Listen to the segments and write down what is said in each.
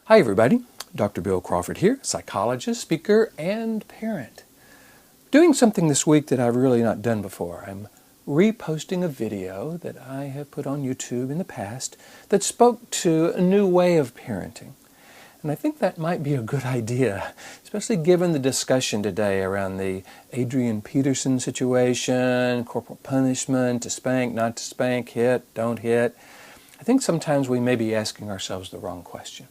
Hi everybody, Dr. Bill Crawford here, psychologist, speaker, and parent. Doing something this week that I've really not done before. I'm reposting a video that I have put on YouTube in the past that spoke to a new way of parenting. And I think that might be a good idea, especially given the discussion today around the Adrian Peterson situation, corporal punishment, to spank, not to spank, hit, don't hit. I think sometimes we may be asking ourselves the wrong question.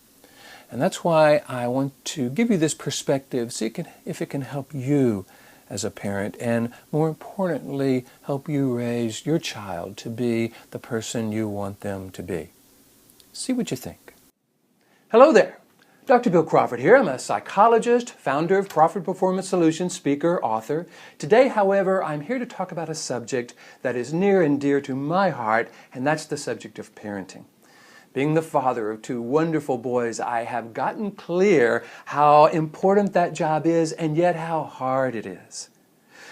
And that's why I want to give you this perspective, see if it can help you as a parent, and more importantly, help you raise your child to be the person you want them to be. See what you think. Hello there. Dr. Bill Crawford here. I'm a psychologist, founder of Crawford Performance Solutions, speaker, author. Today, however, I'm here to talk about a subject that is near and dear to my heart, and that's the subject of parenting. Being the father of two wonderful boys, I have gotten clear how important that job is and yet how hard it is.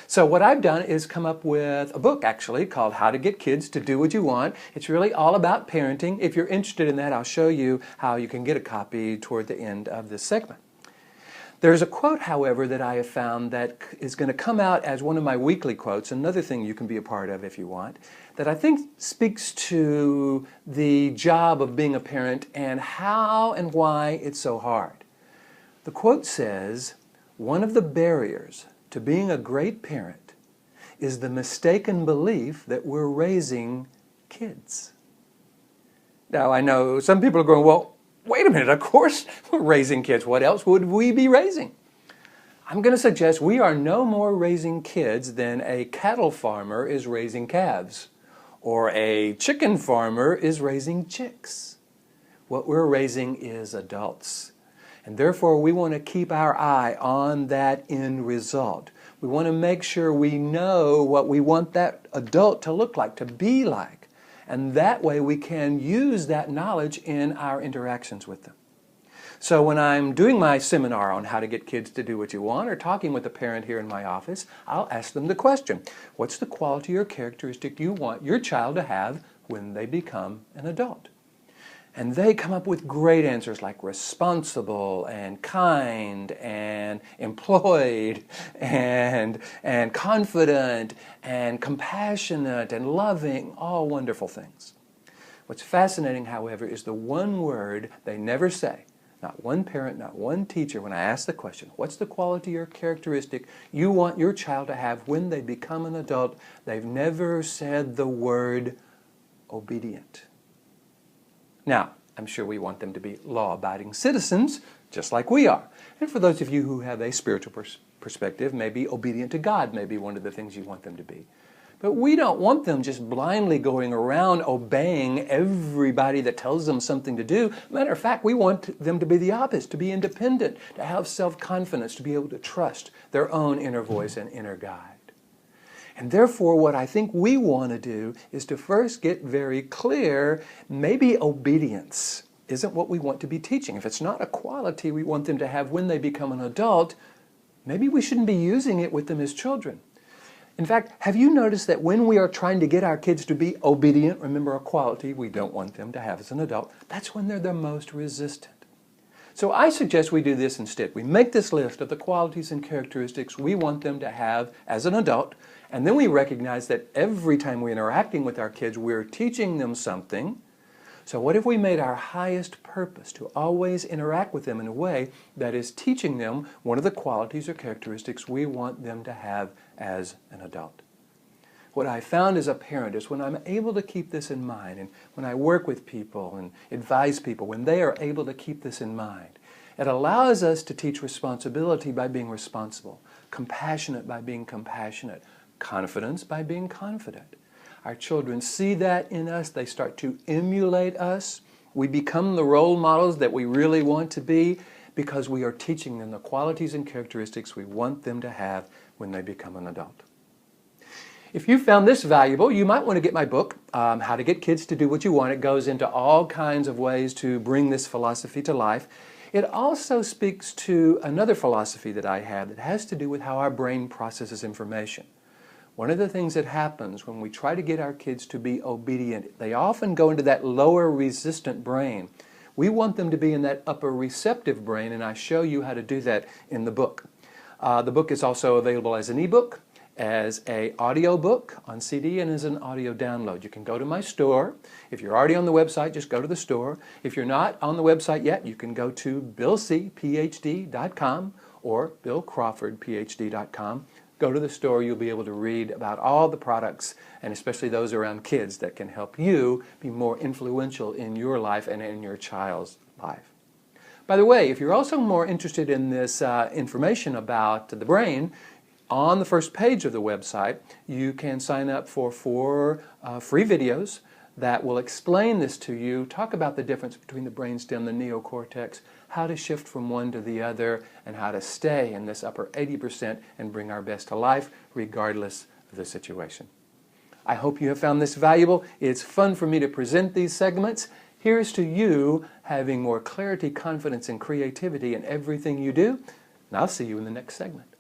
So what I've done is come up with a book, actually, called How to Get Kids to Do What You Want. It's really all about parenting. If you're interested in that, I'll show you how you can get a copy toward the end of this segment. There's a quote, however, that I have found that is going to come out as one of my weekly quotes, another thing you can be a part of if you want, that I think speaks to the job of being a parent and how and why it's so hard. The quote says, "One of the barriers to being a great parent is the mistaken belief that we're raising kids." Now, I know some people are going, well, wait a minute, of course we're raising kids. What else would we be raising? I'm going to suggest we are no more raising kids than a cattle farmer is raising calves, or a chicken farmer is raising chicks. What we're raising is adults. And therefore, we want to keep our eye on that end result. We want to make sure we know what we want that adult to look like, to be like. And that way we can use that knowledge in our interactions with them. So when I'm doing my seminar on how to get kids to do what you want, or talking with a parent here in my office, I'll ask them the question, what's the quality or characteristic you want your child to have when they become an adult? And they come up with great answers like responsible and kind and employed and confident and compassionate and loving, all wonderful things. What's fascinating, however, is the one word they never say. Not one parent, not one teacher, when I ask the question, what's the quality or characteristic you want your child to have when they become an adult? They've never said the word obedient. Now, I'm sure we want them to be law-abiding citizens, just like we are. And for those of you who have a spiritual perspective, maybe obedient to God may be one of the things you want them to be. But we don't want them just blindly going around obeying everybody that tells them something to do. Matter of fact, we want them to be the opposite, to be independent, to have self-confidence, to be able to trust their own inner voice and inner guide. And therefore, what I think we want to do is to first get very clear, maybe obedience isn't what we want to be teaching. If it's not a quality we want them to have when they become an adult, maybe we shouldn't be using it with them as children. In fact, have you noticed that when we are trying to get our kids to be obedient, remember a quality we don't want them to have as an adult, that's when they're the most resistant. So I suggest we do this instead. We make this list of the qualities and characteristics we want them to have as an adult, and then we recognize that every time we're interacting with our kids, we're teaching them something. So what if we made our highest purpose to always interact with them in a way that is teaching them one of the qualities or characteristics we want them to have as an adult? What I found as a parent is when I'm able to keep this in mind, and when I work with people and advise people, when they are able to keep this in mind, it allows us to teach responsibility by being responsible, compassionate by being compassionate, confidence by being confident. Our children see that in us. They start to emulate us. We become the role models that we really want to be because we are teaching them the qualities and characteristics we want them to have when they become an adult. If you found this valuable, you might want to get my book, How to Get Kids to Do What You Want. It goes into all kinds of ways to bring this philosophy to life. It also speaks to another philosophy that I have that has to do with how our brain processes information. One of the things that happens when we try to get our kids to be obedient, they often go into that lower resistant brain We want them to be in that upper receptive brain, and I show you how to do that in the book. The book is also available as an ebook, as an audio book on CD, and as an audio download. You can go to my store. If you're already on the website, just go to the store. If you're not on the website yet, you can go to billcphd.com or billcrawfordphd.com. Go to the store. You'll be able to read about all the products, and especially those around kids, that can help you be more influential in your life and in your child's life. By the way, if you're also more interested in this information about the brain, on the first page of the website, you can sign up for 4 free videos that will explain this to you, talk about the difference between the brainstem, the neocortex, how to shift from one to the other, and how to stay in this upper 80% and bring our best to life regardless of the situation. I hope you have found this valuable. It's fun for me to present these segments. Here's to you having more clarity, confidence, and creativity in everything you do, and I'll see you in the next segment.